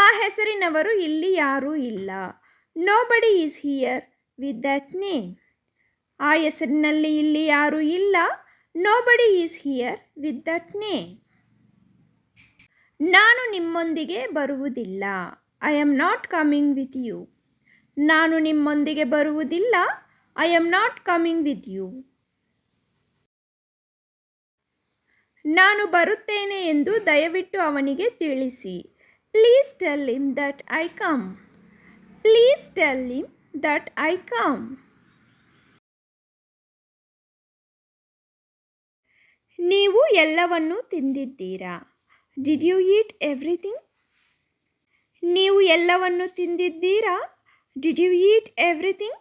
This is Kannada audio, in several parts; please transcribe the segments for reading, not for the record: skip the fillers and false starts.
ಆ ಹೆಸರಿನವರು ಇಲ್ಲಿ ಯಾರೂ ಇಲ್ಲ. Nobody is here with that name. ಆ ಹೆಸರಿನಲ್ಲಿ ಇಲ್ಲಿ ಯಾರೂ ಇಲ್ಲ. Nobody is here with that name. ನಾನು ನಿಮ್ಮೊಂದಿಗೆ ಬರುವುದಿಲ್ಲ. I am not coming with you. ನಾನು ನಿಮ್ಮೊಂದಿಗೆ ಬರುವುದಿಲ್ಲ. I am not coming with you. ನಾನು ಬರುತ್ತೇನೆ ಎಂದು ದಯವಿಟ್ಟು ಅವನಿಗೆ ತಿಳಿಸಿ. Please tell him that I come. Please tell him that I come. ನೀವು ಎಲ್ಲವನ್ನೂ ತಿಂದಿದ್ದೀರಾ. Did you eat everything? ನೀವು ಎಲ್ಲವನ್ನೂ ತಿಂದಿದ್ದೀರಾ. Did you eat everything?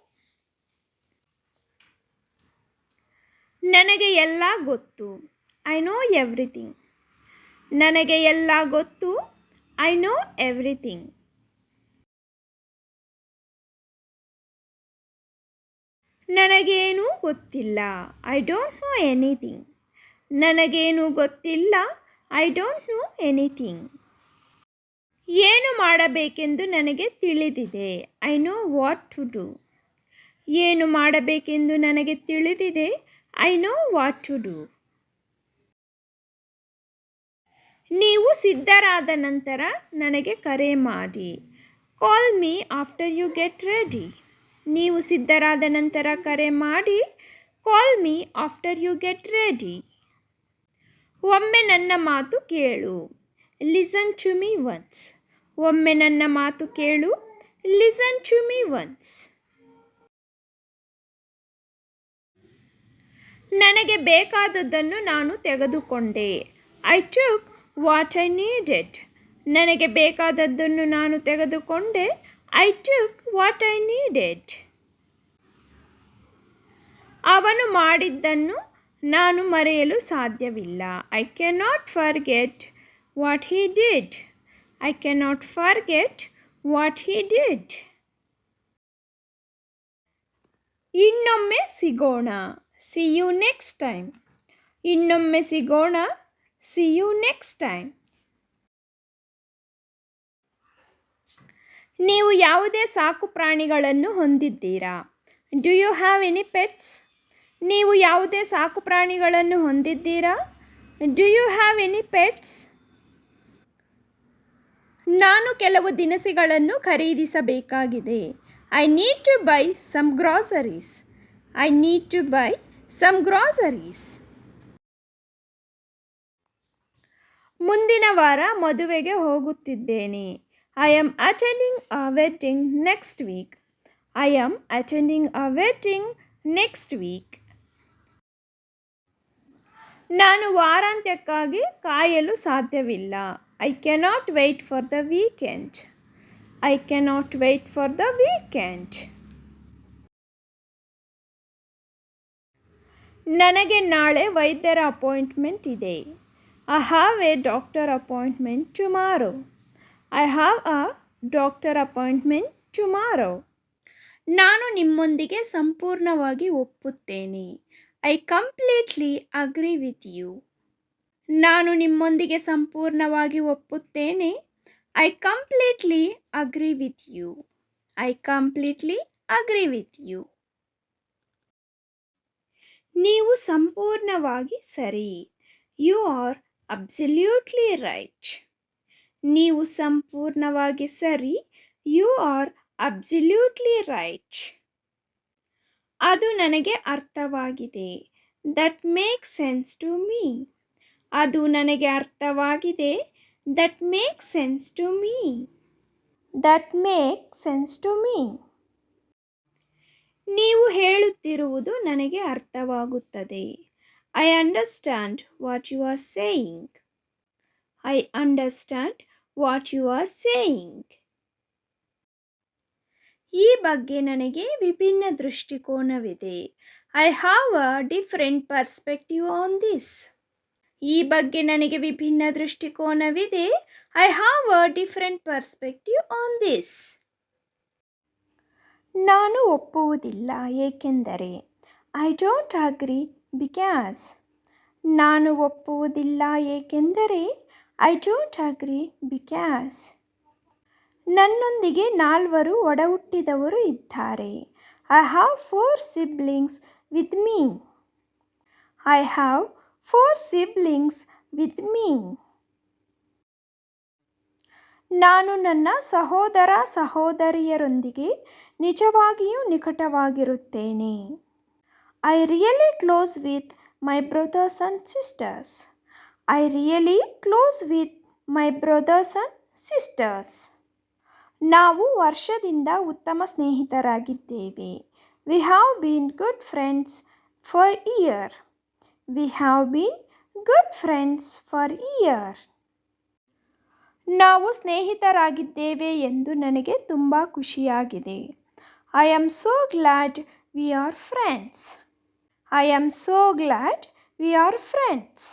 ನನಗೆ ಎಲ್ಲ ಗೊತ್ತು. I know everything. ನನಗೆ ಎಲ್ಲ ಗೊತ್ತು. I know everything. ನನಗೇನೂ ಗೊತ್ತಿಲ್ಲ. I don't know anything. ನನಗೇನೂ ಗೊತ್ತಿಲ್ಲ. I don't know anything. ಏನು ಮಾಡಬೇಕೆಂದು ನನಗೆ ತಿಳಿದಿದೆ. I know what to do. ಏನು ಮಾಡಬೇಕೆಂದು ನನಗೆ ತಿಳಿದಿದೆ. I know what to do. ನೀವು ಸಿದ್ಧರಾದ ನಂತರ ನನಗೆ ಕರೆ ಮಾಡಿ. Call me after you get ready. ನೀವು ಸಿದ್ಧರಾದ ನಂತರ ಕರೆ ಮಾಡಿ. Call me after you get ready. ಒಮ್ಮೆ ನನ್ನ ಮಾತು ಕೇಳು. Listen to me once. ಒಮ್ಮೆ ನನ್ನ ಮಾತು ಕೇಳು. Listen to me once. ನನಗೆ ಬೇಕಾದದ್ದನ್ನು ನಾನು ತೆಗೆದುಕೊಂಡೆ. I took what I needed. ನನಗೆ ಬೇಕಾದದ್ದನ್ನು ನಾನು ತೆಗೆದುಕೊಂಡೆ. I took what I needed. ಅವನು ಮಾಡಿದ್ದನ್ನು ನಾನು ಮರೆಯಲು ಸಾಧ್ಯವಿಲ್ಲ. I cannot forget what he did. I cannot forget what he did. ಇನ್ನೊಮ್ಮೆ ಸಿಗೋಣ. See you next time. ಇನ್ನೊಮ್ಮೆ ಸಿಗೋಣ. See you next time. ನೀವು ಯಾವುದೇ ಸಾಕು ಪ್ರಾಣಿಗಳನ್ನು ಹೊಂದಿದ್ದೀರಾ. Do you have any pets? ನೀವು ಯಾವುದೇ ಸಾಕು ಪ್ರಾಣಿಗಳನ್ನು ಹೊಂದಿದ್ದೀರಾ. Do you have any pets? ನಾನು ಕೆಲವು ದಿನಸಿಗಳನ್ನು ಖರೀದಿಸಬೇಕಾಗಿದೆ. I need to buy some groceries. I need to buy some groceries. ಮುಂದಿನ ವಾರ ಮದುವೆಗೆ ಹೋಗುತ್ತಿದ್ದೇನೆ. I am attending a wedding next week. I am attending a wedding next week. ನಾನು ವಾರಾಂತ್ಯಕ್ಕಾಗಿ ಕಾಯಲು ಸಾಧ್ಯವಿಲ್ಲ. I cannot wait for the weekend. I cannot wait for the weekend. ನನಗೆ ನಾಳೆ ವೈದ್ಯರ ಅಪಾಯಿಂಟ್ಮೆಂಟ್ ಇದೆ. I have a doctor appointment tomorrow. I have a doctor appointment tomorrow. ನಾನು ನಿಮ್ಮೊಂದಿಗೆ ಸಂಪೂರ್ಣವಾಗಿ ಒಪ್ಪುತ್ತೇನೆ. I completely agree with you. ನಾನು ನಿಮ್ಮೊಂದಿಗೆ ಸಂಪೂರ್ಣವಾಗಿ ಒಪ್ಪುತ್ತೇನೆ. I completely agree with you. I completely agree with you. ನೀವು ಸಂಪೂರ್ಣವಾಗಿ ಸರಿ. You are absolutely right. ನೀವು ಸಂಪೂರ್ಣವಾಗಿ ಸರಿ. You are absolutely right. ಅದು ನನಗೆ ಅರ್ಥವಾಗಿದೆ. That makes sense to me. ಅದು ನನಗೆ ಅರ್ಥವಾಗಿದೆ. That makes sense to me. That makes sense to me. ನೀವು ಹೇಳುತ್ತಿರುವುದು ನನಗೆ ಅರ್ಥವಾಗುತ್ತದೆ. I understand what you are saying. I understand what you are saying. ಈ ಬಗ್ಗೆ ನನಗೆ ವಿಭಿನ್ನ ದೃಷ್ಟಿಕೋನವಿದೆ. I have a different perspective on this. ಈ ಬಗ್ಗೆ ನನಗೆ ವಿಭಿನ್ನ ದೃಷ್ಟಿಕೋನವಿದೆ. I have a different perspective on this. ನಾನು ಒಪ್ಪುವುದಿಲ್ಲ ಏಕೆಂದರೆ. I don't agree because. ನಾನು ಒಪ್ಪುವುದಿಲ್ಲ ಏಕೆಂದರೆ. I don't agree because. ನನ್ನೊಂದಿಗೆ 4 ಒಡಹುಟ್ಟಿದವರು ಇದ್ದಾರೆ. I have 4 siblings with me. I have 4 siblings with me. ನಾನು ನನ್ನ ಸಹೋದರ ಸಹೋದರಿಯರೊಂದಿಗೆ ನಿಜವಾಗಿಯೂ ನಿಕಟವಾಗಿರುತ್ತೇನೆ. I really close with my brothers and sisters. I really close with my brothers and sisters. ನಾವು ವರ್ಷದಿಂದ ಉತ್ತಮ ಸ್ನೇಹಿತರಾಗಿದ್ದೇವೆ. We have been good friends for year. We have been good friends for year. ನಾವು ಸ್ನೇಹಿತರಾಗಿದ್ದೇವೆ ಎಂದು ನನಗೆ ತುಂಬ ಖುಷಿಯಾಗಿದೆ. I am so glad we are friends. I am so glad we are friends.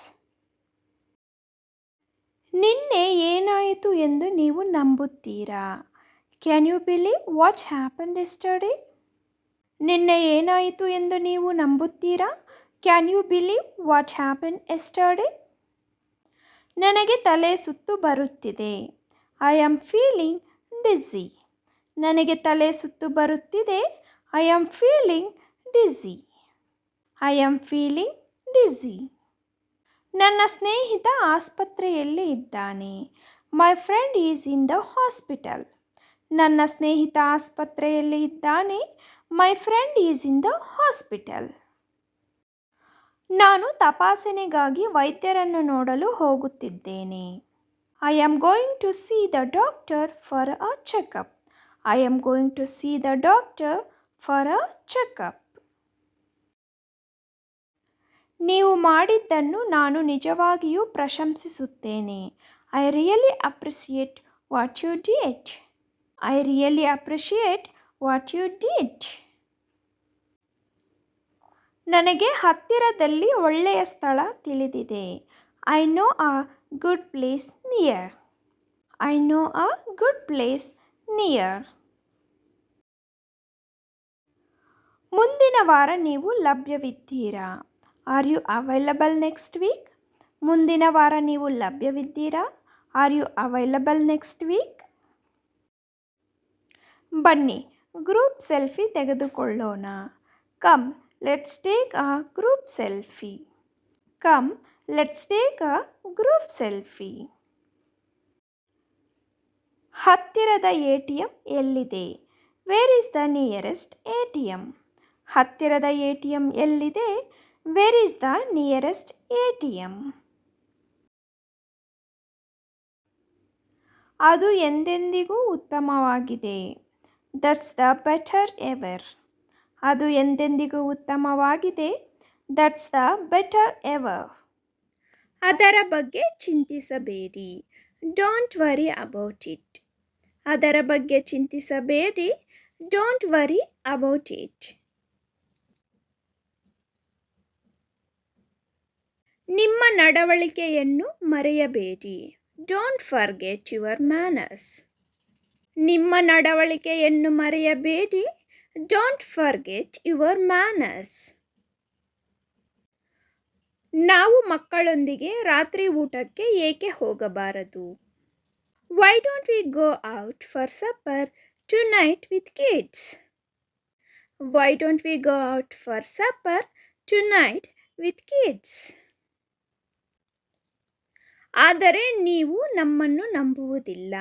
ನಿನ್ನೆ ಏನಾಯಿತು ಎಂದು ನೀವು ನಂಬುತ್ತೀರಾ? Can you believe what happened yesterday? ನಿನ್ನೆ ಏನಾಯಿತು ಎಂದು ನೀವು ನಂಬುತ್ತೀರಾ? Can you believe what happened yesterday? ನನಗೆ ತಲೆ ಸುತ್ತು ಬರುತ್ತಿದೆ. I am feeling dizzy. ನನಗೆ ತಲೆ ಸುತ್ತು ಬರುತ್ತಿದೆ. I am feeling dizzy. I am feeling dizzy. ನನ್ನ ಸ್ನೇಹಿತ ಆಸ್ಪತ್ರೆಯಲ್ಲಿ ಇದ್ದಾನೆ. My friend is in the hospital. ನನ್ನ ಸ್ನೇಹಿತ ಆಸ್ಪತ್ರೆಯಲ್ಲಿ ಇದ್ದಾನೆ. My friend is in the hospital. ನಾನು ತಪಾಸಣೆಗಾಗಿ ವೈದ್ಯರನ್ನು ನೋಡಲು ಹೋಗುತ್ತಿದ್ದೇನೆ. I am going to see the doctor for a checkup. I am going to see the doctor for a checkup. ನೀವು ಮಾಡಿದ್ದನ್ನು ನಾನು ನಿಜವಾಗಿಯೂ ಪ್ರಶಂಸಿಸುತ್ತೇನೆ. I really appreciate what you did. I really appreciate what you did. ನನಗೆ ಹತ್ತಿರದಲ್ಲಿ ಒಳ್ಳೆಯ ಸ್ಥಳ ತಿಳಿದಿದೆ. I know a good place near. I know a good place near. ಮುಂದಿನ ವಾರ ನೀವು ಲಭ್ಯವಿದ್ದೀರಾ? Are you available next week? ಮುಂದಿನ ವಾರ ನೀವು ಲಭ್ಯವಿದ್ದೀರಾ? Are you available next week? ಬನ್ನಿ ಗ್ರೂಪ್ ಸೆಲ್ಫಿ ತೆಗೆದುಕೊಳ್ಳೋಣ. Come let's take a group selfie. Come let's take a group selfie. ಹತ್ತಿರದ ATM ಎಲ್ಲಿದೆ? Where is the nearest ATM? ಹತ್ತಿರದ ATM ಎಲ್ಲಿದೆ? Where is the nearest ATM? ಅದು ಎಂದೆಂದಿಗೂ ಉತ್ತಮವಾಗಿದೆ. That's the better ever. ಅದು ಎಂದೆಂದಿಗೂ ಉತ್ತಮವಾಗಿದೆ. That's the better ever. ಅದರ ಬಗ್ಗೆ ಚಿಂತಿಸಬೇಡಿ. Don't worry about it. ಅದರ ಬಗ್ಗೆ ಚಿಂತಿಸಬೇಡಿ. Don't worry about it. ನಿಮ್ಮ ನಡವಳಿಕೆಯನ್ನು ಮರೆಯಬೇಡಿ. Don't forget your manners. ನಿಮ್ಮ ನಡವಳಿಕೆಯನ್ನು ಮರೆಯಬೇಡಿ. Don't forget your manners. ನಾವು ಮಕ್ಕಳೊಂದಿಗೆ ರಾತ್ರಿ ಊಟಕ್ಕೆ ಏಕೆ ಹೋಗಬಾರದು? Y don't we go out for supper tonight with kids? Why don't we go out for supper tonight with kids? ಆದರೆ ನೀವು ನಮ್ಮನ್ನು ನಂಬುವುದಿಲ್ಲ.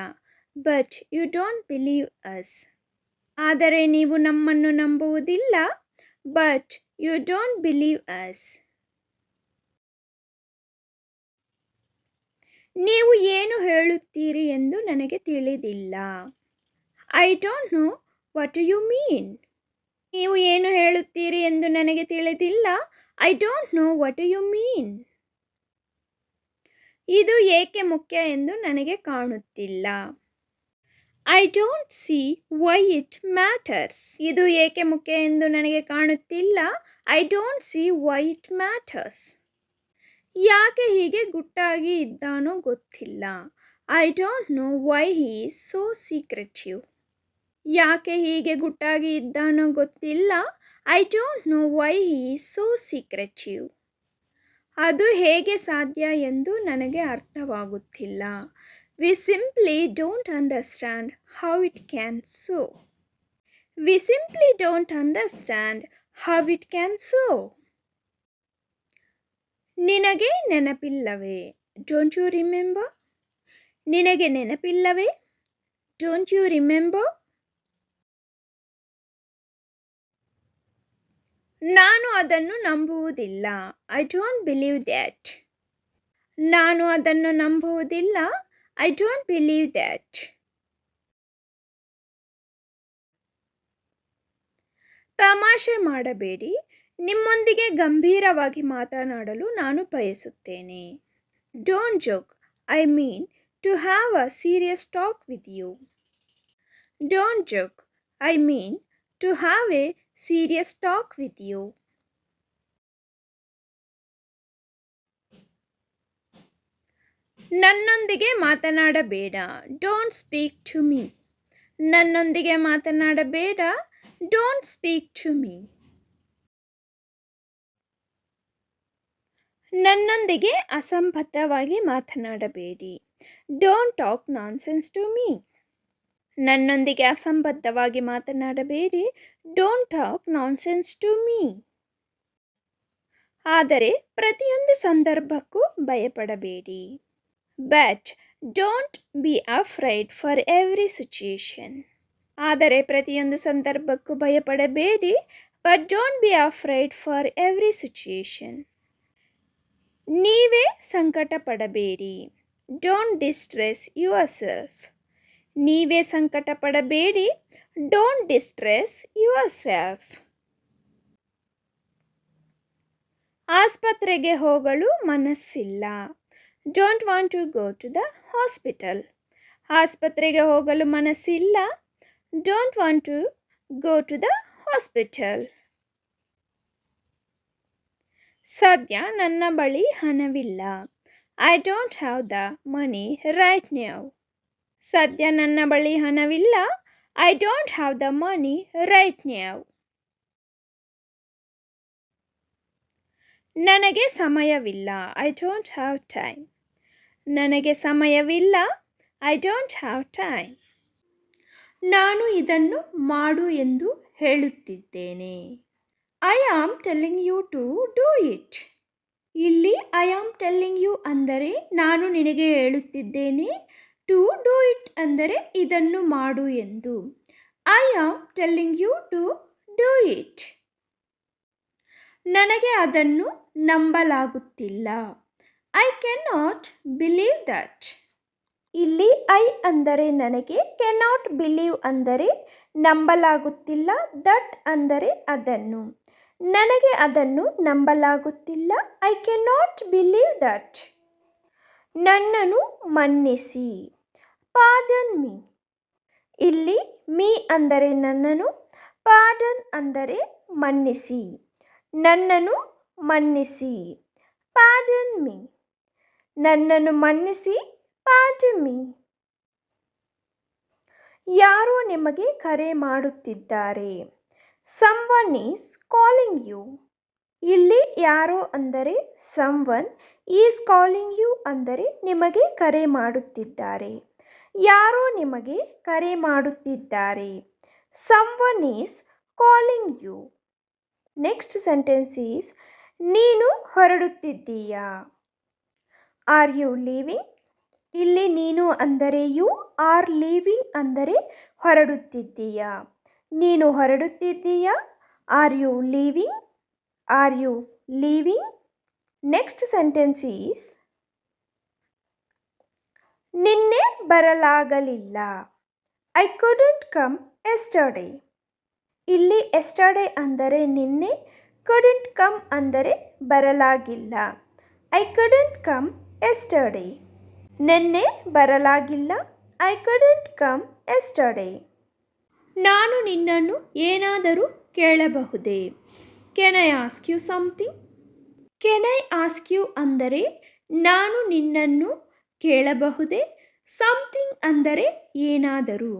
But you don't believe us. ಆದರೆ ನೀವು ನಮ್ಮನ್ನು ನಂಬುವುದಿಲ್ಲ. But you don't believe us. ನೀವು ಏನು ಹೇಳುತ್ತೀರಿ ಎಂದು ನನಗೆ ತಿಳಿದಿಲ್ಲ. I don't know what you mean. ನೀವು ಏನು ಹೇಳುತ್ತೀರಿ ಎಂದು ನನಗೆ ತಿಳಿದಿಲ್ಲ. I don't know what you mean. ಇದು ಏಕೆ ಮುಖ್ಯ ಎಂದು ನನಗೆ ಕಾಣುತ್ತಿಲ್ಲ. I don't see why it matters. ಇದು ಏಕೆ ಮುಖ್ಯ ಎಂದು ನನಗೆ ಕಾಣುತ್ತಿಲ್ಲ. I don't see why it matters. ಯಾಕೆ ಹೀಗೆ ಗುಟ್ಟಾಗಿ ಇದ್ದಾನೋ ಗೊತ್ತಿಲ್ಲ. I don't know why he is so secretive. ಯಾಕೆ ಹೀಗೆ ಗುಟ್ಟಾಗಿ ಇದ್ದಾನೋ ಗೊತ್ತಿಲ್ಲ. I don't know why he is so secretive. ಅದು ಹೇಗೆ ಸಾಧ್ಯ ಎಂದು ನನಗೆ ಅರ್ಥವಾಗುತ್ತಿಲ್ಲ. We simply don't understand how it can so. We simply don't understand how it can so. ನಿನಗೆ ನೆನಪಿಲ್ಲವೇ? Don't you remember? ನಿನಗೆ ನೆನಪಿಲ್ಲವೇ? Don't you remember? ನಾನು ಅದನ್ನು ನಂಬುವುದಿಲ್ಲ. I don't believe that. ನಾನು ಅದನ್ನು ನಂಬುವುದಿಲ್ಲ. I don't believe that. ತಮಾಷೆ ಮಾಡಬೇಡಿ. ನಿಮ್ಮೊಂದಿಗೆ ಗಂಭೀರವಾಗಿ ಮಾತನಾಡಲು ನಾನು ಬಯಸುತ್ತೇನೆ. Don't joke. I mean to have a serious talk with you. Don't joke. I mean to have a serious talk with you. ನನ್ನೊಂದಿಗೆ ಮಾತನಾಡಬೇಡ. Don't speak to me. ನನ್ನೊಂದಿಗೆ ಮಾತನಾಡಬೇಡ. Don't speak to me. ನನ್ನೊಂದಿಗೆ ಅಸಂಬದ್ಧವಾಗಿ ಮಾತನಾಡಬೇಡಿ. Don't talk nonsense to me. ನನ್ನೊಂದಿಗೆ ಅಸಂಬದ್ಧವಾಗಿ ಮಾತನಾಡಬೇಡಿ. Don't talk nonsense to me. ಆದರೆ ಪ್ರತಿಯೊಂದು ಸಂದರ್ಭಕ್ಕೂ ಭಯಪಡಬೇಡಿ. But don't be afraid for every situation. ಆದರೆ ಪ್ರತಿಯೊಂದು ಸಂದರ್ಭಕ್ಕೂ ಭಯಪಡಬೇಡಿ. But don't be afraid for every situation. ನೀವೇ ಸಂಕಟ ಪಡಬೇಡಿ. Don't distress yourself. ನೀವೇ ಸಂಕಟ ಪಡಬೇಡಿ. Don't distress yourself. ಆಸ್ಪತ್ರೆಗೆ ಹೋಗಲು ಮನಸ್ಸಿಲ್ಲ. Don't want to go to the hospital. ಆಸ್ಪತ್ರೆಗೆ ಹೋಗಲು ಮನಸ್ಸಿಲ್ಲ. Don't want to go to the hospital. ಸದ್ಯ ನನ್ನ ಬಳಿ ಹಣವಿಲ್ಲ. I don't have the money right now. ಸದ್ಯ ನನ್ನ ಬಳಿ ಹಣವಿಲ್ಲ. I don't have the money right now. ನನಗೆ ಸಮಯವಿಲ್ಲ. I don't have time. ನನಗೆ ಸಮಯವಿಲ್ಲ. I don't have time. ನಾನು ಇದನ್ನು ಮಾಡು ಎಂದು ಹೇಳುತ್ತಿದ್ದೇನೆ. I am telling you to do it. ಇಲ್ಲಿ I am telling you ಅಂದರೆ ನಾನು ನಿನಗೆ ಹೇಳುತ್ತಿದ್ದೇನೆ. To do it ಅಂದರೆ ಇದನ್ನು ಮಾಡು ಎಂದು. I am telling you to do it. ನನಗೆ ಅದನ್ನು ನಂಬಲಾಗುತ್ತಿಲ್ಲ. I cannot believe that. ಇಲ್ಲಿ I ಅಂದರೆ ನನಗೆ, cannot believe ಅಂದರೆ ನಂಬಲಾಗುತ್ತಿಲ್ಲ, that ಅಂದರೆ ಅದನ್ನು. ನನಗೆ ಅದನ್ನು ನಂಬಲಾಗುತ್ತಿಲ್ಲ. I cannot believe that. ನನ್ನನ್ನು ಮನ್ನಿಸಿ. Pardon me. ಇಲ್ಲಿ me ಅಂದರೆ ನನ್ನನ್ನು, pardon ಅಂದರೆ ಮನ್ನಿಸಿ. ನನ್ನನ್ನು ಮನ್ನಿಸಿ. Pardon me. ನನ್ನನ್ನು ಮನ್ನಿಸಿ. Pardon me. ಯಾರೋ ನಿಮಗೆ ಕರೆ ಮಾಡುತ್ತಿದ್ದಾರೆ. Someone is calling you. ಇಲ್ಲಿ ಯಾರೋ ಅಂದರೆ someone, is calling you ಅಂದರೆ ನಿಮಗೆ ಕರೆ ಮಾಡುತ್ತಿದ್ದಾರೆ. ಯಾರೋ ನಿಮಗೆ ಕರೆ ಮಾಡುತ್ತಿದ್ದಾರೆ. Someone is calling you. Next sentence is ನೀನು ಹೊರಡುತ್ತಿದ್ದೀಯಾ. Are you leaving? ಇಲ್ಲಿ ನೀನು ಅಂದರೆ you, are leaving ಅಂದರೆ ಹೊರಡುತ್ತಿದ್ದೀಯಾ. ನೀನು ಹೊರಡುತ್ತಿದ್ದೀಯಾ. Are you leaving? Are you leaving? Next sentence is ನಿನ್ನೆ ಬರಲಾಗಲಿಲ್ಲ. I couldn't come yesterday. ಇಲ್ಲಿ yesterday ಅಂದರೆ ನಿನ್ನೆ, couldn't come ಅಂದರೆ ಬರಲಾಗಿಲ್ಲ. I couldn't come yesterday. ನಿನ್ನೆ ಬರಲಾಗಿಲ್ಲ. I couldn't come yesterday. ನಾನು ನಿನ್ನನ್ನು ಏನಾದರೂ ಕೇಳಬಹುದೇ. Can I ask you something? Can I ask you ಅಂದರೆ ನಾನು ನಿನ್ನನ್ನು ಕೇಳಬಹುದೇ. Something ಅಂದರೆ ಏನಾದರೂ.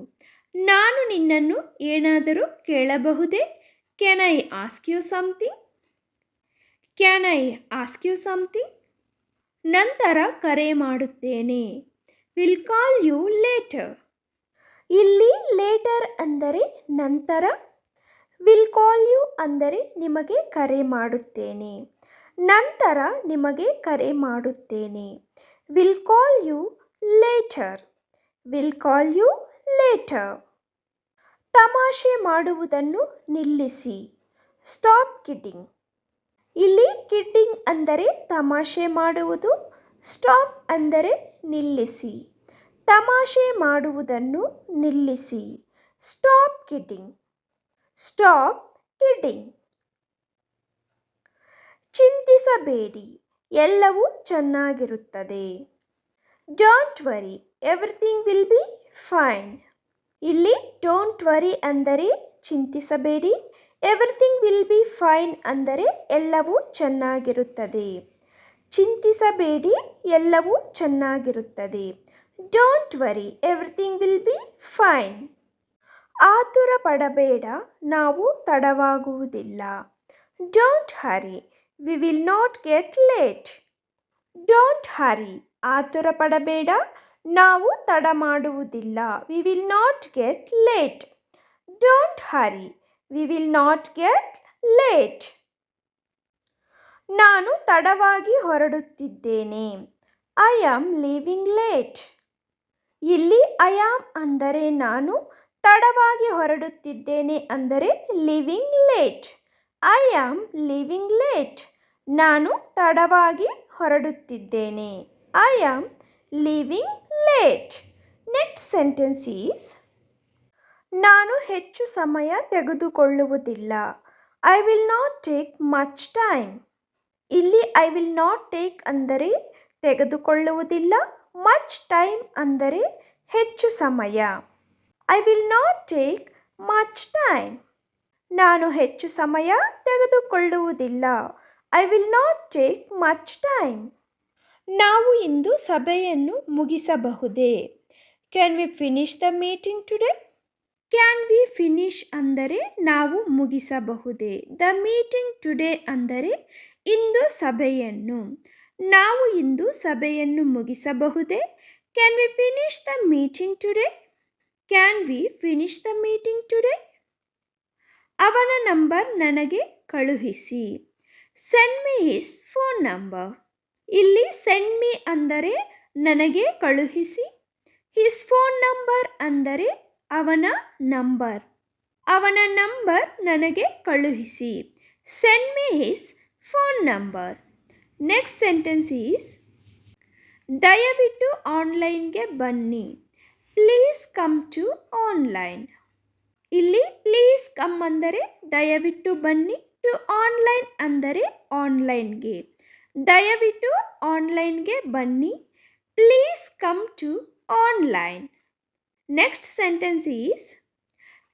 ನಾನು ನಿನ್ನನ್ನು ಏನಾದರೂ ಕೇಳಬಹುದೇ. Can I ask you something? Can I ask you something? ನಂತರ ಕರೆ ಮಾಡುತ್ತೇನೆ. Will call you later. ಇಲ್ಲಿ ಲೇಟರ್ ಅಂದರೆ ನಂತರ, ವಿಲ್ ಕಾಲ್ ಯು ಅಂದರೆ ನಿಮಗೆ ಕರೆ ಮಾಡುತ್ತೇನೆ, ನಂತರ ನಿಮಗೆ ಕರೆ ಮಾಡುತ್ತೇನೆ. Will call you later. Will call you later. ತಮಾಷೆ ಮಾಡುವುದನ್ನು ನಿಲ್ಲಿಸಿ. Stop kidding. ಇಲ್ಲಿ ಕಿಡ್ಡಿಂಗ್ ಅಂದರೆ ತಮಾಷೆ ಮಾಡುವುದು, ಸ್ಟಾಪ್ ಅಂದರೆ ನಿಲ್ಲಿಸಿ. ತಮಾಷೆ ಮಾಡುವುದನ್ನು ನಿಲ್ಲಿಸಿ. Stop kidding. Stop kidding. ಚಿಂತಿಸಬೇಡಿ, ಎಲ್ಲವೂ ಚೆನ್ನಾಗಿರುತ್ತದೆ. Don't worry, everything will be fine. ಇಲ್ಲಿ ಡೋಂಟ್ ವರಿ ಅಂದರೆ ಚಿಂತಿಸಬೇಡಿ, ಎವ್ರಿಥಿಂಗ್ ವಿಲ್ ಬಿ ಫೈನ್ ಅಂದರೆ ಎಲ್ಲವೂ ಚೆನ್ನಾಗಿರುತ್ತದೆ. ಚಿಂತಿಸಬೇಡಿ, ಎಲ್ಲವೂ ಚೆನ್ನಾಗಿರುತ್ತದೆ. Don't worry, everything will be fine. ಆತುರ ಪಡಬೇಡ, ನಾವು ತಡವಾಗುವುದಿಲ್ಲ. Don't hurry, we will not get late. Don't hurry, ಆತುರ ಪಡಬೇಡ, ನಾವು ತಡ ಮಾಡುವುದಿಲ್ಲ. We will not get late. Don't hurry, we will not get late. ನಾನು ತಡವಾಗಿ ಹೊರಡುತ್ತಿದ್ದೇನೆ. I am leaving late. ಇಲ್ಲಿ ಐ ಆಮ್ ಅಂದರೆ ನಾನು, ತಡವಾಗಿ ಹೊರಡುತ್ತಿದ್ದೇನೆ ಅಂದರೆ living late. I am living late. ನಾನು ತಡವಾಗಿ ಹೊರಡುತ್ತಿದ್ದೇನೆ. I am living late. Next sentence is ನಾನು ಹೆಚ್ಚು ಸಮಯ ತೆಗೆದುಕೊಳ್ಳುವುದಿಲ್ಲ. I will not take much time. ಇಲ್ಲಿ ಐ ವಿಲ್ ನಾಟ್ ಟೇಕ್ ಅಂದರೆ ತೆಗೆದುಕೊಳ್ಳುವುದಿಲ್ಲ, ಮಚ್ ಟೈಮ್ ಅಂದರೆ ಹೆಚ್ಚು ಸಮಯ. I will not take much time. ನಾನು ಹೆಚ್ಚು ಸಮಯ ತೆಗೆದುಕೊಳ್ಳುವುದಿಲ್ಲ. I will not take much time. ನಾವು ಇಂದು ಸಭೆಯನ್ನು ಮುಗಿಸಬಹುದೇ? Can we finish the meeting today? Can we finish ಅಂದರೆ ನಾವು ಮುಗಿಸಬಹುದೇ. ದ ಮೀಟಿಂಗ್ ಟುಡೇ ಅಂದರೆ ಇಂದು ಸಭೆಯನ್ನು. ನಾವು ಇಂದು ಸಭೆಯನ್ನು ಮುಗಿಸಬಹುದೇ? Can we finish the meeting today? Can we finish the meeting today? ಅವನ ನಂಬರ್ ನನಗೆ ಕಳುಹಿಸಿ. Send me his phone number. ಇಲ್ಲಿ ಸೆಂಡ್ ಮಿ ಅಂದರೆ ನನಗೆ ಕಳುಹಿಸಿ, ಹಿಸ್ ಫೋನ್ ನಂಬರ್ ಅಂದರೆ ಅವನ ನಂಬರ್. ಅವನ ನಂಬರ್ ನನಗೆ ಕಳುಹಿಸಿ. Send me his phone number. Next sentence is ದಯವಿಟ್ಟು ಆನ್ಲೈನ್ಗೆ ಬನ್ನಿ. Please come to online. ಇಲ್ಲಿ ಪ್ಲೀಸ್ ಕಮ್ ಅಂದರೆ ದಯವಿಟ್ಟು ಬನ್ನಿ, ಟು ಆನ್ಲೈನ್ ಅಂದರೆ ಆನ್ಲೈನ್ಗೆ. ದಯವಿಟ್ಟು ಆನ್ಲೈನ್ಗೆ ಬನ್ನಿ. Please come to online. Next sentence is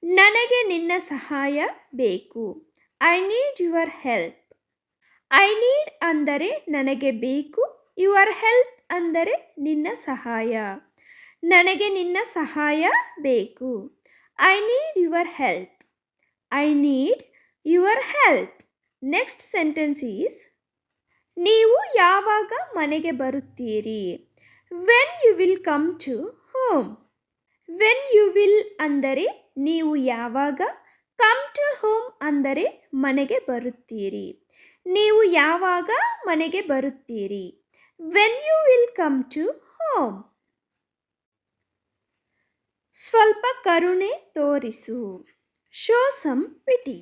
ನನಗೆ ನಿನ್ನ ಸಹಾಯ ಬೇಕು. I need your help. I need ಅಂದರೆ ನನಗೆ ಬೇಕು, ಯುವರ್ ಹೆಲ್ಪ್ ಅಂದರೆ ನಿನ್ನ ಸಹಾಯ. ನನಗೆ ನಿನ್ನ ಸಹಾಯ ಬೇಕು. I need your help. I need your help. Next sentence is ನೀವು ಯಾವಾಗ ಮನೆಗೆ ಬರುತ್ತೀರಿ? When you will come to home. When you will ಅಂದರೆ ನೀವು ಯಾವಾಗ, ಕಮ್ ಟು ಹೋಮ್ ಅಂದರೆ ಮನೆಗೆ ಬರುತ್ತೀರಿ. ನೀವು ಯಾವಾಗ ಮನೆಗೆ ಬರುತ್ತೀರಿ? When you will come to home. ಸ್ವಲ್ಪ ಕರುಣೆ ತೋರಿಸು. Show some pity.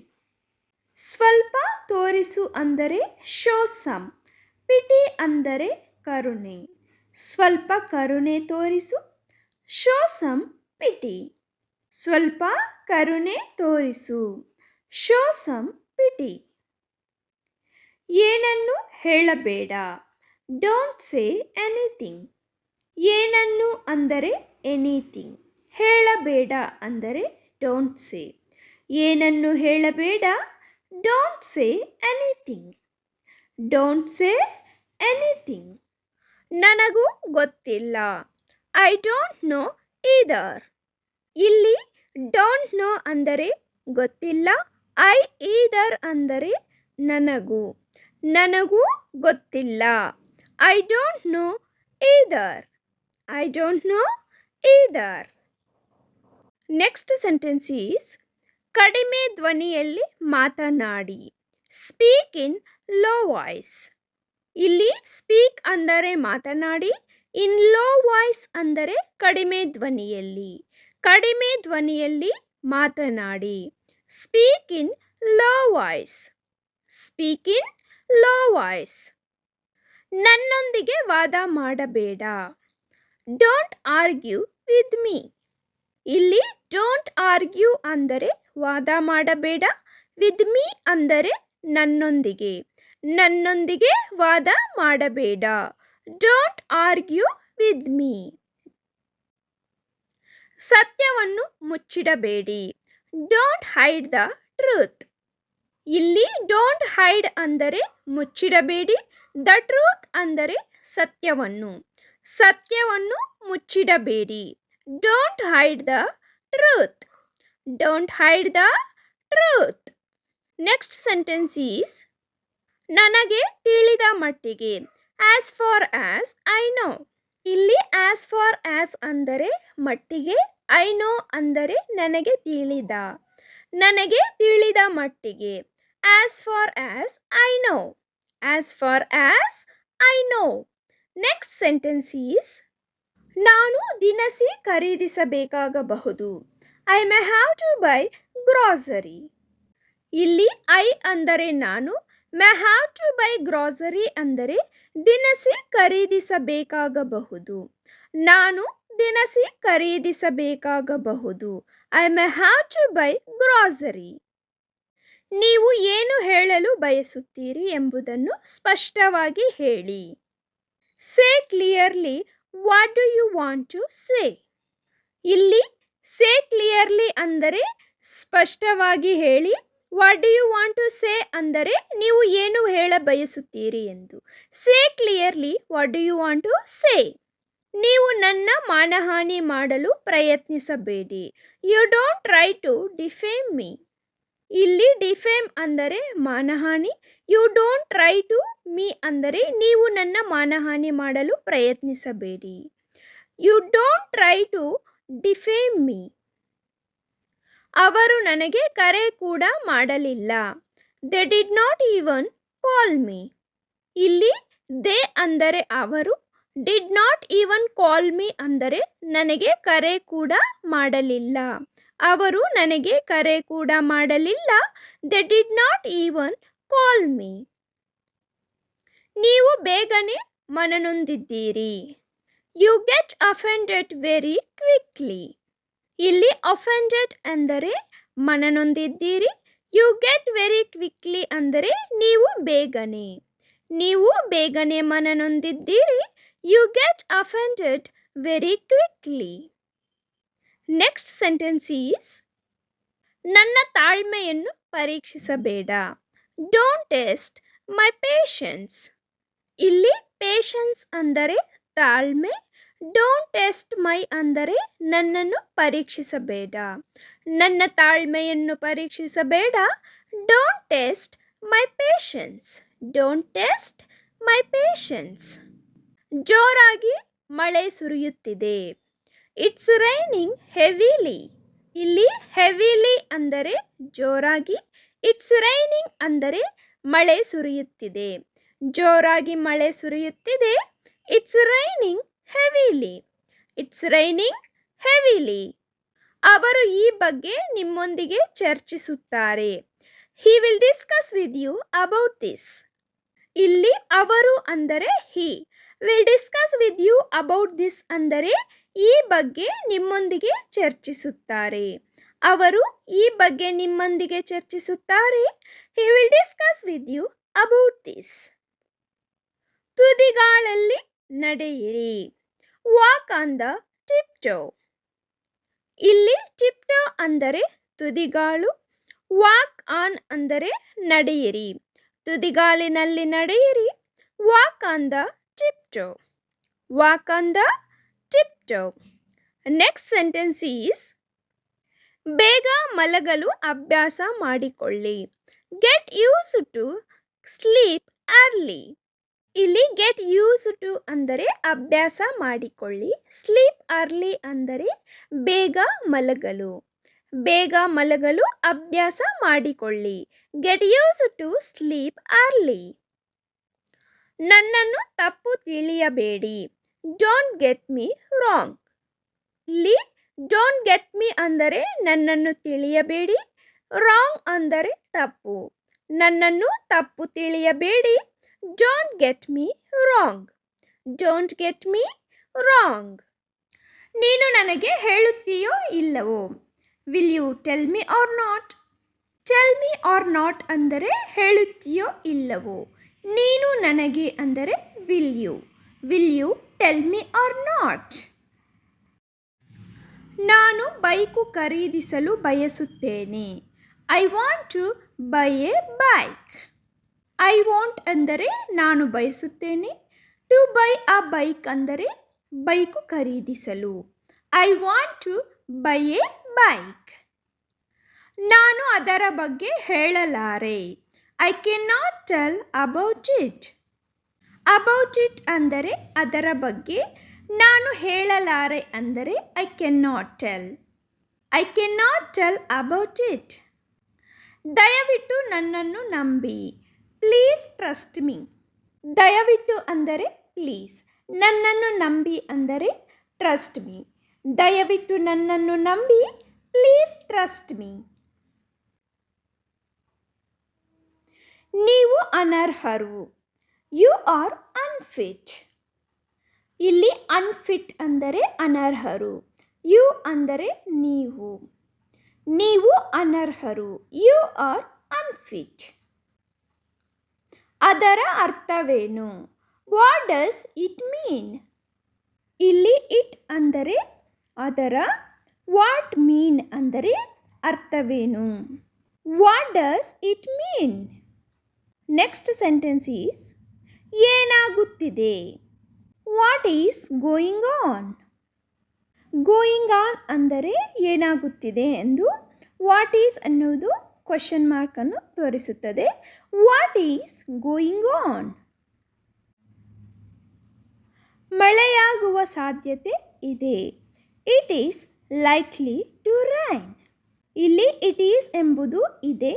ಸ್ವಲ್ಪ ತೋರಿಸು ಅಂದರೆ ಶೋ ಸಮ್, ಪಿಟಿ ಅಂದರೆ ಕರುಣೆ. ಸ್ವಲ್ಪ ಕರುಣೆ ತೋರಿಸು. Show some pity. ಸ್ವಲ್ಪ ಕರುಣೆ ತೋರಿಸು. Show some pity. ಏನನ್ನು ಹೇಳಬೇಡ. Don't say anything. ಏನನ್ನು ಅಂದರೆ ಎನಿಥಿಂಗ್. ಹೇಳಬೇಡ ಅಂದರೆ ಡೋಂಟ್ ಸೇ. ಏನನ್ನು ಹೇಳಬೇಡ. Don't say anything. Don't say anything. ನನಗೂ ಗೊತ್ತಿಲ್ಲ. I don't know either. ಇಲ್ಲಿ ಡೋಂಟ್ ನೋ ಅಂದರೆ ಗೊತ್ತಿಲ್ಲ, ಐ ಈದರ್ ಅಂದರೆ ನನಗೂ. ನನಗೂ ಗೊತ್ತಿಲ್ಲ. I don't know either. I don't know either. Next sentence is ಕಡಿಮೆ ಧ್ವನಿಯಲ್ಲಿ ಮಾತನಾಡಿ. Speak in low voice. ಇಲ್ಲಿ ಸ್ಪೀಕ್ ಅಂದರೆ ಮಾತನಾಡಿ, ಇನ್ ಲೋ ವಾಯ್ಸ್ ಅಂದರೆ ಕಡಿಮೆ ಧ್ವನಿಯಲ್ಲಿ. ಕಡಿಮೆ ಧ್ವನಿಯಲ್ಲಿ ಮಾತನಾಡಿ. Speak in low voice. Speak in low voice. ನನ್ನೊಂದಿಗೆ ವಾದ ಮಾಡಬೇಡ. Don't argue with me. ಇಲ್ಲಿ ಡೋಂಟ್ ಆರ್ಗ್ಯೂ ಅಂದರೆ ವಾದ ಮಾಡಬೇಡ, ವಿತ್ ಮೀ ಅಂದರೆ ನನ್ನೊಂದಿಗೆ. ನನ್ನೊಂದಿಗೆ ವಾದ ಮಾಡಬೇಡ. Don't argue with me. ಸತ್ಯವನ್ನು ಮುಚ್ಚಿಡಬೇಡಿ. Don't hide the truth. ಇಲ್ಲಿ ಡೋಂಟ್ ಹೈಡ್ ಅಂದರೆ ಮುಚ್ಚಿಡಬೇಡಿ, ದ ಟ್ರೂತ್ ಅಂದರೆ ಸತ್ಯವನ್ನು. ಸತ್ಯವನ್ನು ಮುಚ್ಚಿಡಬೇಡಿ. Don't hide the truth. Don't hide the truth. Next sentence is ನನಗೆ ತಿಳಿದ ಮಟ್ಟಿಗೆ. As far as I know. ಇಲ್ಲಿ ಆಸ್ ಫಾರ್ ಆಸ್ ಅಂದರೆ ಮಟ್ಟಿಗೆ, ಐ ನೋ ಅಂದರೆ ನನಗೆ ತಿಳಿದ. ನನಗೆ ತಿಳಿದ ಮಟ್ಟಿಗೆ. As far as I know. As far as I know. Next sentence is ನಾನು ದಿನಸಿ ಖರೀದಿಸಬೇಕಾಗಬಹುದು. I may have to buy grocery. ಇಲ್ಲಿ ಐ ಅಂದರೆ ನಾನು, may have to buy grocery ಅಂದರೆ ದಿನಸಿ ಖರೀದಿಸಬೇಕಾಗಬಹುದು. ನಾನು ದಿನಸಿ ಖರೀದಿಸಬೇಕಾಗಬಹುದು. I may have to buy grocery. ನೀವು ಏನು ಹೇಳಲು ಬಯಸುತ್ತೀರಿ ಎಂಬುದನ್ನು ಸ್ಪಷ್ಟವಾಗಿ ಹೇಳಿ. Say clearly what do you want to say. ಇಲ್ಲಿ ಸೇ ಕ್ಲಿಯರ್ಲಿ ಅಂದರೆ ಸ್ಪಷ್ಟವಾಗಿ ಹೇಳಿ, what do you want to say ಅಂದರೆ ನೀವು ಏನು ಹೇಳ ಬಯಸುತ್ತೀರಿ ಎಂದು. Say clearly what do you want to say. ನೀವು ನನ್ನ ಮಾನಹಾನಿ ಮಾಡಲು ಪ್ರಯತ್ನಿಸಬೇಡಿ. You don't try to defame me. ಇಲ್ಲಿ ಡಿಫೇಮ್ ಅಂದರೆ ಮಾನಹಾನಿ, you don't try to me ಅಂದರೆ ನೀವು ನನ್ನ ಮಾನಹಾನಿ ಮಾಡಲು ಪ್ರಯತ್ನಿಸಬೇಡಿ. You don't try to defame me. ಅವರು ನನಗೆ ಕರೆ ಕೂಡ ಮಾಡಲಿಲ್ಲ. They did not even call me. ಇಲ್ಲಿ ದೇ ಅಂದರೆ ಅವರು, did not even call me ಅಂದರೆ ನನಗೆ ಕರೆ ಕೂಡ ಮಾಡಲಿಲ್ಲ. ಅವರು ನನಗೆ ಕರೆ ಕೂಡ ಮಾಡಲಿಲ್ಲ. They did not even call me. ನೀವು ಬೇಗನೆ ಮನನೊಂದಿದ್ದೀರಿ. You get offended very quickly. ಇಲ್ಲಿ ಅಫೆಂಡೆಡ್ ಅಂದರೆ ಮನನೊಂದಿದ್ದೀರಿ. ಯು ಗೆಟ್ ವೆರಿ ಕ್ವಿಕ್ಲಿ ಅಂದರೆ ನೀವು ಬೇಗನೆ. ನೀವು ಬೇಗನೆ ಮನನೊಂದಿದ್ದೀರಿ. You get offended very quickly. Next sentence is ನನ್ನ ತಾಳ್ಮೆಯನ್ನು ಪರೀಕ್ಷಿಸಬೇಡ. Don't test my patience. ಇಲ್ಲಿ ಪೇಷನ್ಸ್ ಅಂದರೆ ತಾಳ್ಮೆ, ಡೋಂಟ್ ಟೆಸ್ಟ್ ಮೈ ಅಂದರೆ ನನ್ನನ್ನು ಪರೀಕ್ಷಿಸಬೇಡ. ನನ್ನ ತಾಳ್ಮೆಯನ್ನು ಪರೀಕ್ಷಿಸಬೇಡ. Don't test my patience. Don't test my patience. ಜೋರಾಗಿ ಮಳೆ ಸುರಿಯುತ್ತಿದೆ. It's raining heavily. ಇಲ್ಲಿ ಹೆವಿಲಿ ಅಂದರೆ ಜೋರಾಗಿ, ಇಟ್ಸ್ ರೈನಿಂಗ್ ಅಂದರೆ ಮಳೆ ಸುರಿಯುತ್ತಿದೆ. ಜೋರಾಗಿ ಮಳೆ ಸುರಿಯುತ್ತಿದೆ. It's raining heavily. It's raining heavily. ಅವರು ಈ ಬಗ್ಗೆ ನಿಮ್ಮೊಂದಿಗೆ ಚರ್ಚಿಸುತ್ತಾರೆ. He will discuss with you about this. ಇಲ್ಲಿ ಅವರು ಅಂದರೆ he, will discuss with you about this ಅಂದರೆ ಈ ಬಗ್ಗೆ ನಿಮ್ಮೊಂದಿಗೆ ಚರ್ಚಿಸುತ್ತಾರೆ. ಅವರು ಈ ಬಗ್ಗೆ ನಿಮ್ಮೊಂದಿಗೆ ಚರ್ಚಿಸುತ್ತಾರೆ. He will discuss with you about this. ತುದಿಗಾಲಲ್ಲಿ ನಡೆಯಿರಿ. Walk on the tiptoe. ಇಲ್ಲಿ ಟಿಪ್ಟೋ ಅಂದರೆ ತುದಿಗಾಲು, ವಾಕ್ ಆನ್ ಅಂದರೆ ನಡೆಯಿರಿ. ತುದಿಗಾಲಿನಲ್ಲಿ ನಡೆಯಿರಿ. Walk on the tiptoe. Walk on the tiptoe. Next sentence is ಬೇಗ ಮಲಗಲು ಅಭ್ಯಾಸ ಮಾಡಿಕೊಳ್ಳಿ. Get used to sleep early. ಇಲ್ಲಿ ಗೆಟ್ ಯೂಸ್ ಟು ಅಂದರೆ ಅಭ್ಯಾಸ ಮಾಡಿಕೊಳ್ಳಿ. ಸ್ಲೀಪ್ ಅರ್ಲಿ ಅಂದರೆ ಬೇಗ ಮಲಗಲು. ಬೇಗ ಮಲಗಲು ಅಭ್ಯಾಸ ಮಾಡಿಕೊಳ್ಳಿ. Get use to sleep early. ನನ್ನನ್ನು ತಪ್ಪು ತಿಳಿಯಬೇಡಿ. Don't get me wrong. ಇಲ್ಲಿ ಡೋಂಟ್ ಗೆಟ್ ಮೀ ಅಂದರೆ ನನ್ನನ್ನು ತಿಳಿಯಬೇಡಿ. ರಾಂಗ್ ಅಂದರೆ ತಪ್ಪು. ನನ್ನನ್ನು ತಪ್ಪು ತಿಳಿಯಬೇಡಿ. Don't get me wrong. Don't get me wrong. ನೀನು ನನಗೆ ಹೇಳುತ್ತೀಯೋ ಇಲ್ಲವೋ. Will you tell me or not. Tell me or not ಅಂದರೆ ಹೇಳುತ್ತೀಯೋ ಇಲ್ಲವೋ. ನೀನು ನನಗೆ ಅಂದರೆ will you. Will you tell me or not. ನಾನು ಬೈಕು ಖರೀದಿಸಲು ಬಯಸುತ್ತೇನೆ. I want to buy a bike. I want ಅಂದರೆ ನಾನು ಬಯಸುತ್ತೇನೆ. ಟು ಬೈ ಅ ಬೈಕ್ ಅಂದರೆ ಬೈಕು ಖರೀದಿಸಲು. I want to buy a bike. ನಾನು ಅದರ ಬಗ್ಗೆ ಹೇಳಲಾರೆ. I can not tell about it. About it ಅಂದರೆ ಅದರ ಬಗ್ಗೆ. ನಾನು ಹೇಳಲಾರೆ ಅಂದರೆ I can not tell. I can not tell about it. ದಯವಿಟ್ಟು ನನ್ನನ್ನು ನಂಬಿ. Please trust me. ದಯವಿಟ್ಟು ಅಂದರೆ ಪ್ಲೀಸ್. ನನ್ನನ್ನು ನಂಬಿ ಅಂದರೆ ಟ್ರಸ್ಟ್ ಮೀ. ದಯವಿಟ್ಟು ನನ್ನನ್ನು ನಂಬಿ. Please trust me. ನೀವು ಅನರ್ಹರು. You are unfit. ಇಲ್ಲಿ ಅನ್ಫಿಟ್ ಅಂದರೆ ಅನರ್ಹರು. ಯು ಅಂದರೆ ನೀವು. ನೀವು ಅನರ್ಹರು. You are unfit. ಅದರ ಅರ್ಥವೇನು. What does it mean. ಇಲ್ಲಿ ಇಟ್ ಅಂದರೆ ಅದರ. ವಾಟ್ ಮೀನ್ ಅಂದರೆ ಅರ್ಥವೇನು. What does it mean. Next sentence is ಏನಾಗುತ್ತಿದೆ. What is going on. Going on ಅಂದರೆ ಏನಾಗುತ್ತಿದೆ ಎಂದು. ವಾಟ್ ಈಸ್ ಅನ್ನುವುದು ಕ್ವಶನ್ ಮಾರ್ಕನ್ನು ತೋರಿಸುತ್ತದೆ. What is going on. ಮಳೆಯಾಗುವ ಸಾಧ್ಯತೆ ಇದೆ. It is likely to rain. ಇಲ್ಲಿ ಇಟ್ ಈಸ್ ಎಂಬುದು ಇದೆ.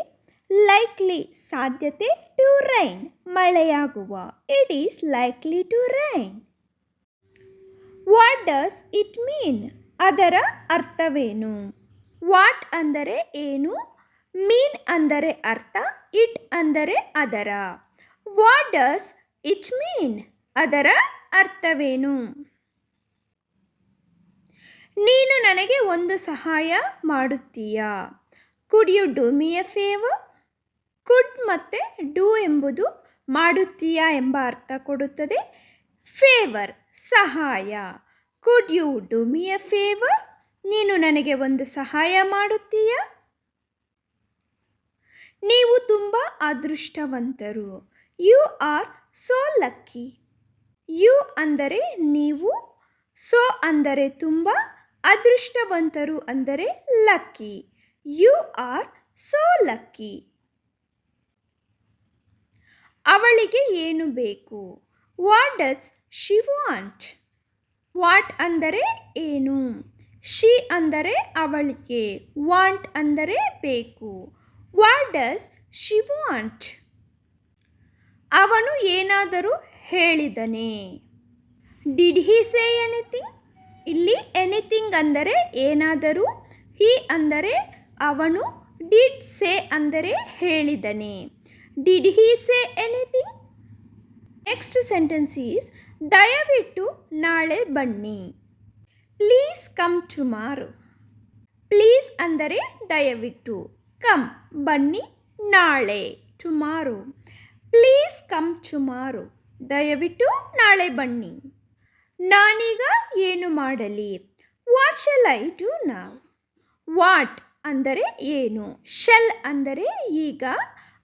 ಲೈಕ್ಲಿ ಸಾಧ್ಯತೆ. ಟು ರೈನ್ ಮಳೆಯಾಗುವ. It is likely to rain. What does it mean. ಅದರ ಅರ್ಥವೇನು. ವಾಟ್ ಅಂದರೆ ಏನು. ಮೀನ್ ಅಂದರೆ ಅರ್ಥ. ಇಟ್ ಅಂದರೆ ಅದರ. What does it mean. ಅದರ ಅರ್ಥವೇನು. ನೀನು ನನಗೆ ಒಂದು ಸಹಾಯ ಮಾಡುತ್ತೀಯಾ. Could you do me a favour. Could ಮತ್ತು ಡೂ ಎಂಬುದು ಮಾಡುತ್ತೀಯಾ ಎಂಬ ಅರ್ಥ ಕೊಡುತ್ತದೆ. ಫೇವರ್ ಸಹಾಯ. Could you do me a favour. ನೀನು ನನಗೆ ಒಂದು ಸಹಾಯ ಮಾಡುತ್ತೀಯಾ. ನೀವು ತುಂಬ ಅದೃಷ್ಟವಂತರು. You are so lucky. You ಅಂದರೆ ನೀವು. ಸೋ ಅಂದರೆ ತುಂಬ. ಅದೃಷ್ಟವಂತರು ಅಂದರೆ lucky. You are so lucky. ಅವಳಿಗೆ ಏನು ಬೇಕು. What does she want. What ಅಂದರೆ ಏನು. ಶಿ ಅಂದರೆ ಅವಳಿಗೆ. ವಾಂಟ್ ಅಂದರೆ ಬೇಕು. What does she want. ಅವನು ಏನಾದರೂ ಹೇಳಿದನೇ. Did he say anything. ಇಲ್ಲಿ ಎನಿಥಿಂಗ್ ಅಂದರೆ ಏನಾದರೂ. ಹಿ ಅಂದರೆ ಅವನು. ಡಿಡ್ ಸೇ ಅಂದರೆ ಹೇಳಿದನೇ. Did he say anything. Next sentence is ದಯವಿಟ್ಟು ನಾಳೆ ಬನ್ನಿ. Please come tomorrow. ಪ್ಲೀಸ್ ಅಂದರೆ ದಯವಿಟ್ಟು. ಕಮ್ ಬನ್ನಿ. ನಾಳೆ ಟುಮಾರೋ. Please come tomorrow. ದಯವಿಟ್ಟು ನಾಳೆ ಬನ್ನಿ. ನಾನೀಗ ಏನು ಮಾಡಲಿ. What shall I do now. What ಅಂದರೆ ಏನು. ಶಲ್ ಅಂದರೆ ಈಗ.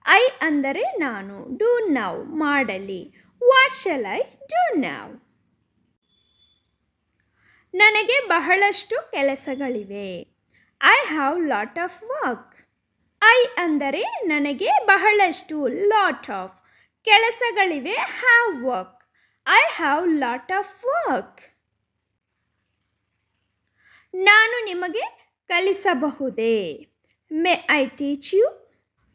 ಐ ಅಂದರೆ ನಾನು. ಡೂ ನೌ ಮಾಡಲಿ. What shall I do now. ನನಗೆ ಬಹಳಷ್ಟು ಕೆಲಸಗಳಿವೆ. I have lot of work. I ಅಂದರೆ ನನಗೆ ಬಹಳಷ್ಟು. ಲಾಟ್ ಆಫ್ ಕೆಲಸಗಳಿವೆ. Have work. I have lot of work. ನಾನು ನಿಮಗೆ ಕಲಿಸಬಹುದೇ? May I teach you.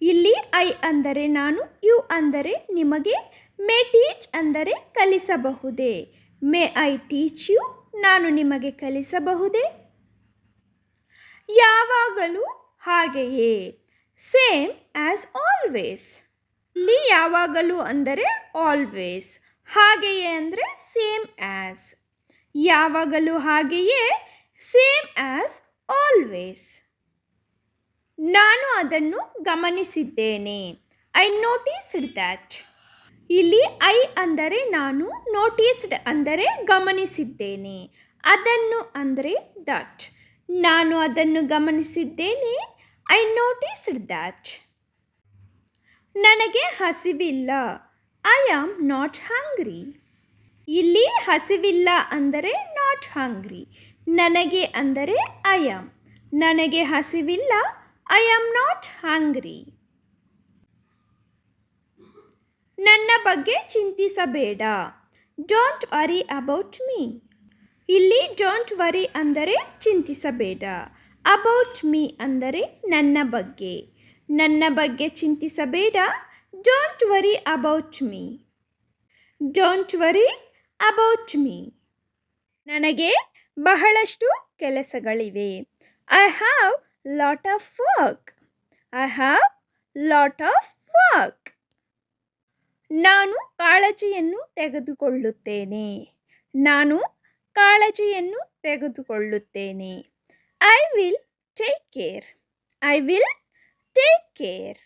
ಇಲ್ಲಿ ಐ ಅಂದರೆ ನಾನು, ಯು ಅಂದರೆ ನಿಮಗೆ, ಮೇ ಟೀಚ್ ಅಂದರೆ ಕಲಿಸಬಹುದೇ. May I teach you. ನಾನು ನಿಮಗೆ ಕಲಿಸಬಹುದೇ? ಯಾವಾಗಲೂ ಹಾಗೆಯೇ. Same as always. ಇಲ್ಲಿ ಯಾವಾಗಲೂ ಅಂದರೆ ಆಲ್ವೇಸ್, ಹಾಗೆಯೇ ಅಂದರೆ ಸೇಮ್ ಆ್ಯಸ್. ಯಾವಾಗಲೂ ಹಾಗೆಯೇ, ಸೇಮ್ ಆ್ಯಸ್ ಆಲ್ವೇಸ್. ನಾನು ಅದನ್ನು ಗಮನಿಸಿದ್ದೇನೆ. I noticed that. ಇಲ್ಲಿ ಐ ಅಂದರೆ ನಾನು, ನೋಟಿಸ್ಡ್ ಅಂದರೆ ಗಮನಿಸಿದ್ದೇನೆ, ಅದನ್ನು ಅಂದರೆ ದಟ್. ನಾನು ಅದನ್ನು ಗಮನಿಸಿದ್ದೇನೆ. I noticed that. ನನಗೆ ಹಸಿವಿಲ್ಲ. I am not hungry. ಇಲ್ಲಿ ಹಸಿವಿಲ್ಲ ಅಂದರೆ ನಾಟ್ ಹಂಗ್ರಿ, ನನಗೆ ಅಂದರೆ ಐ ಆಮ್. ನನಗೆ ಹಸಿವಿಲ್ಲ. I am not hungry. ನನ್ನ ಬಗ್ಗೆ ಚಿಂತಿಸಬೇಡ. Don't worry about me. ಇಲ್ಲಿ ಡೋಂಟ್ ವರಿ ಅಂದರೆ ಚಿಂತಿಸಬೇಡ, ಅಬೌಟ್ ಮೀ ಅಂದರೆ ನನ್ನ ಬಗ್ಗೆ. ನನ್ನ ಬಗ್ಗೆ ಚಿಂತಿಸಬೇಡ. Don't worry about me. Don't worry about me. ನನಗೆ ಬಹಳಷ್ಟು ಕೆಲಸಗಳಿವೆ. I have lot of work. I have lot of work. ನಾನು ಕಾಳಜಿಯನ್ನು ತೆಗೆದುಕೊಳ್ಳುತ್ತೇನೆ. ನಾನು ಕಾಳಜಿಯನ್ನು ತೆಗೆದುಕೊಳ್ಳುತ್ತೇನೆ. I will take care. I will take care.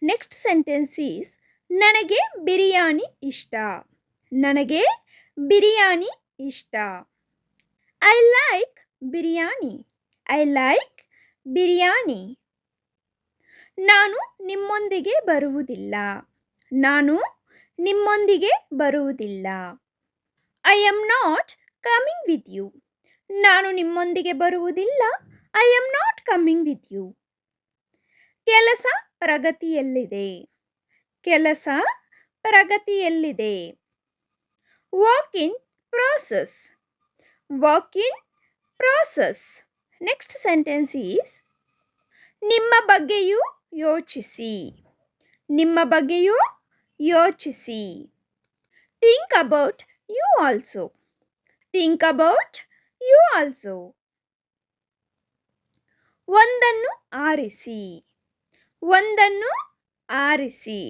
Next sentence is ನನಗೆ ಬಿರಿಯಾನಿ ಇಷ್ಟ. ನನಗೆ ಬಿರಿಯಾನಿ ಇಷ್ಟ. I like biryani. I like biryani. ನಾನು ನಿಮ್ಮೊಂದಿಗೆ ಬರುವುದಿಲ್ಲ. ನಾನು ನಿಮ್ಮೊಂದಿಗೆ ಬರುವುದಿಲ್ಲ. I am not coming with you. ನಾನು ನಿಮ್ಮೊಂದಿಗೆ ಬರುವುದಿಲ್ಲ. I am not coming with you. ಕೆಲಸ ಪ್ರಗತಿಯಲ್ಲಿದೆ. ಕೆಲಸ ಪ್ರಗತಿಯಲ್ಲಿದೆ. Work in process. Work in process. Next sentence is ನಿಮ್ಮ ಬಗ್ಗೆಯೂ ಯೋಚಿಸಿ. ನಿಮ್ಮ ಬಗ್ಗೆಯೂ ಯೋಚಿಸಿ. Think about you also. Think about you also. ಒಂದನ್ನು ಆರಿಸಿ. ಒಂದನ್ನು ಆರಿಸಿ.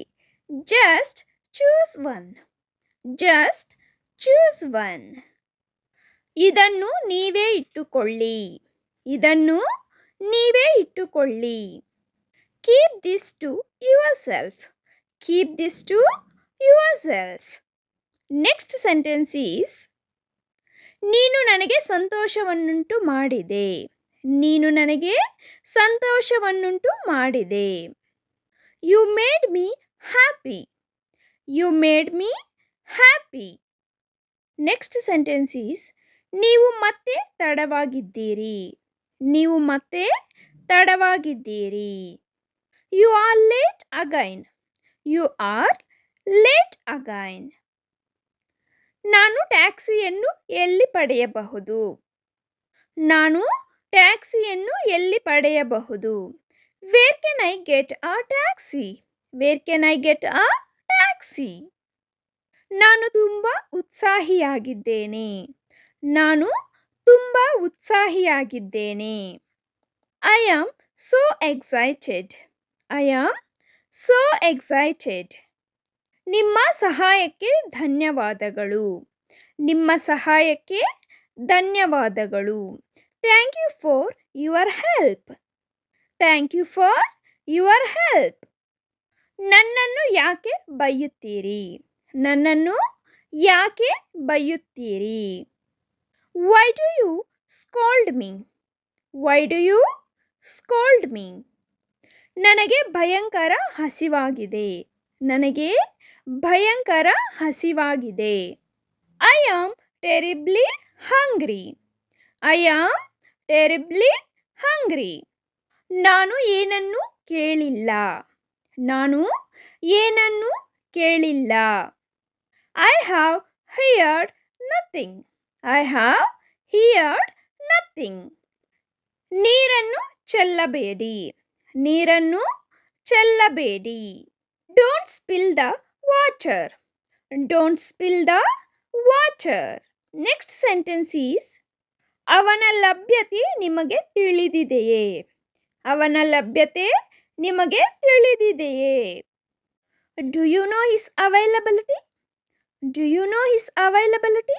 Just choose one. Just choose one. ಇದನ್ನು ನೀವೇ ಇಟ್ಟುಕೊಳ್ಳಿ. ಇದನ್ನು ನೀವೇ ಇಟ್ಟುಕೊಳ್ಳಿ. Keep this to yourself. Keep this to yourself. Next sentence is ನೀನು ನನಗೆ ಸಂತೋಷವನ್ನುಂಟು ಮಾಡಿದೆ. ನೀನು ನನಗೆ ಸಂತೋಷವನ್ನುಂಟು ಮಾಡಿದೆ. You made me happy. You made me happy. Next sentence is ನೀವು ಮತ್ತೆ ತಡವಾಗಿದ್ದೀರಿ. ನೀವು ಮತ್ತೆ ತಡವಾಗಿದ್ದೀರಿ. You are late again. You are late again. ನಾನು ಟ್ಯಾಕ್ಸಿಯನ್ನು ಎಲ್ಲಿ ಪಡೆಯಬಹುದು. ನಾನು ಟ್ಯಾಕ್ಸಿಯನ್ನು ಎಲ್ಲಿ ಪಡೆಯಬಹುದು. Where can I get a taxi. Where can I get a taxi. ನಾನು ತುಂಬ ಉತ್ಸಾಹಿಯಾಗಿದ್ದೇನೆ. ನಾನು ತುಂಬ ಉತ್ಸಾಹಿಯಾಗಿದ್ದೇನೆ. I am so excited. I am so excited. ನಿಮ್ಮ ಸಹಾಯಕ್ಕೆ ಧನ್ಯವಾದಗಳು. ನಿಮ್ಮ ಸಹಾಯಕ್ಕೆ ಧನ್ಯವಾದಗಳು. Thank you for your help. Thank you for your help. ನನ್ನನ್ನು ಯಾಕೆ ಬೈಯುತ್ತೀರಿ. ನನ್ನನ್ನು ಯಾಕೆ ಬೈಯುತ್ತೀರಿ. Why do you scold me. Why do you scold me. ನನಗೆ ಭಯಂಕರ ಹಸಿವಾಗಿದೆ. ನನಗೆ ಭಯಂಕರ ಹಸಿವಾಗಿದೆ. I am terribly hungry. I am terribly hungry. ನಾನು ಏನನ್ನೂ ಕೇಳಿಲ್ಲ. ನಾನು ಏನನ್ನೂ ಕೇಳಿಲ್ಲ. I have heard nothing. I have heard nothing. ನೀರನ್ನು ಚೆಲ್ಲಬೇಡಿ. ನೀರನ್ನು ಚೆಲ್ಲಬೇಡಿ. Don't spill the water. Don't spill the water. Next sentence is ಅವನ ಲಭ್ಯತೆ ನಿಮಗೆ ತಿಳಿದಿದೆಯೇ? ಅವನ ಲಭ್ಯತೆ ನಿಮಗೆ ತಿಳಿದಿದೆಯೇ? Do you know his availability? Do you know his availability?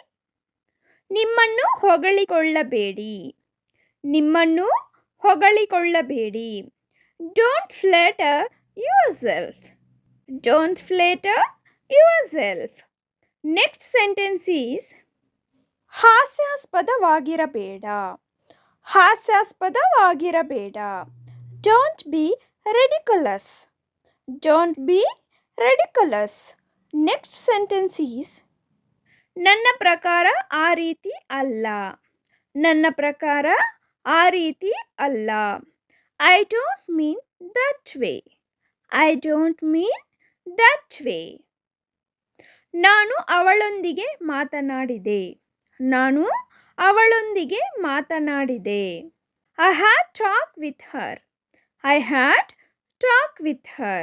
ನಿಮ್ಮನ್ನು ಹೊಗಳಿಕೊಳ್ಳಬೇಡಿ. ನಿಮ್ಮನ್ನು ಹೊಗಳಿಕೊಳ್ಳಬೇಡಿ. Don't flatter yourself. Don't flatter yourself. Next sentence is ಹಾಸ್ಯಾಸ್ಪದವಾಗಿರಬೇಡ. ಹಾಸ್ಯಾಸ್ಪದವಾಗಿರಬೇಡ. Don't be ridiculous. Don't be ridiculous. Next sentence is ನನ್ನ ಪ್ರಕಾರ ಆ ರೀತಿ ಅಲ್ಲ. ನನ್ನ ಪ್ರಕಾರ ಆ ರೀತಿ ಅಲ್ಲ. I don't mean that way. I don't mean that way. ನಾನು ಅವಳೊಂದಿಗೆ ಮಾತನಾಡಿದೆ. ನಾನು ಅವಳೊಂದಿಗೆ ಮಾತನಾಡಿದೆ. I had talk with her. I had talk with her.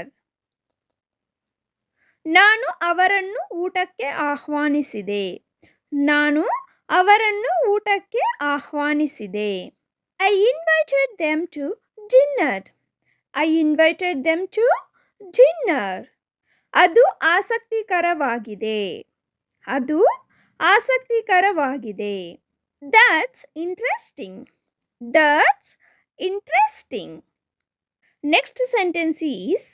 ನಾನು ಅವರನ್ನು ಊಟಕ್ಕೆ ಆಹ್ವಾನಿಸಿದೆ. ನಾನು ಅವರನ್ನು ಊಟಕ್ಕೆ ಆಹ್ವಾನಿಸಿದೆ. I invited them to dinner. I invited them to dinner. ಅದು ಆಸಕ್ತಿಕರವಾಗಿದೆ. ಅದು ಆಸಕ್ತಿಕರವಾಗಿದೆ. That's interesting. That's interesting. Next sentence is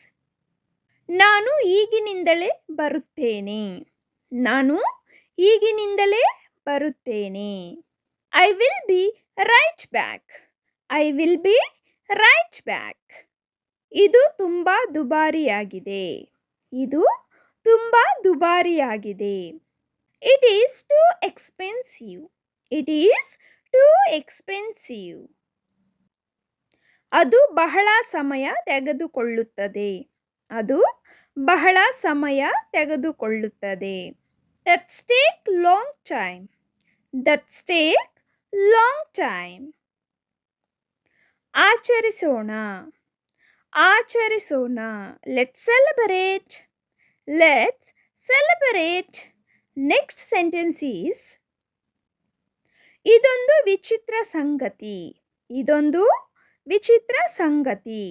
ನಾನು ಈಗಿನಿಂದಲೇ ಬರುತ್ತೇನೆ. ನಾನು ಈಗಿನಿಂದಲೇ ಬರುತ್ತೇನೆ. I will be right back. I will be right back. ಇದು ತುಂಬ ದುಬಾರಿಯಾಗಿದೆ. ಇದು ತುಂಬ ದುಬಾರಿಯಾಗಿದೆ. It is too expensive. It is too expensive. ಅದು ಬಹಳ ಸಮಯ ತೆಗೆದುಕೊಳ್ಳುತ್ತದೆ. ಅದು ಬಹಳ ಸಮಯ ತೆಗೆದುಕೊಳ್ಳುತ್ತದೆ. That's take long time. That's take long time. ಆಚರಿಸೋಣ. ಆಚರಿಸೋಣ. Let's celebrate. Let's celebrate. Next sentence is ಇದೊಂದು ವಿಚಿತ್ರ ಸಂಗತಿ. ಇದೊಂದು ವಿಚಿತ್ರ ಸಂಗತಿ.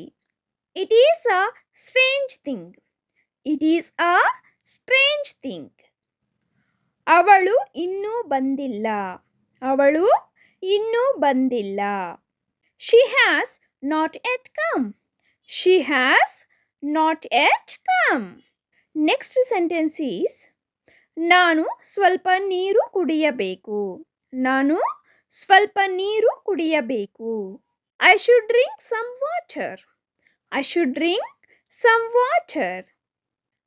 It is a strange thing. It is a strange thing. ಅವಳು ಇನ್ನೂ ಬಂದಿಲ್ಲ. ಅವಳು ಇನ್ನೂ ಬಂದಿಲ್ಲ. She has not yet come. She has not yet come. Next sentence is ನಾನು ಸ್ವಲ್ಪ ನೀರು ಕುಡಿಯಬೇಕು. ನಾನು ಸ್ವಲ್ಪ ನೀರು ಕುಡಿಯಬೇಕು. I should drink some water. I should drink some water.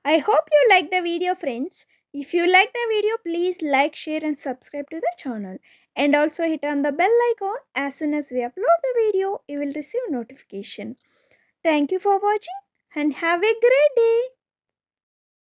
I hope you like the video, friends. If you like the video, please like, share and subscribe to the channel. And also hit on the bell icon. As soon as we upload the video, you will receive notification. Thank you for watching and have a great day.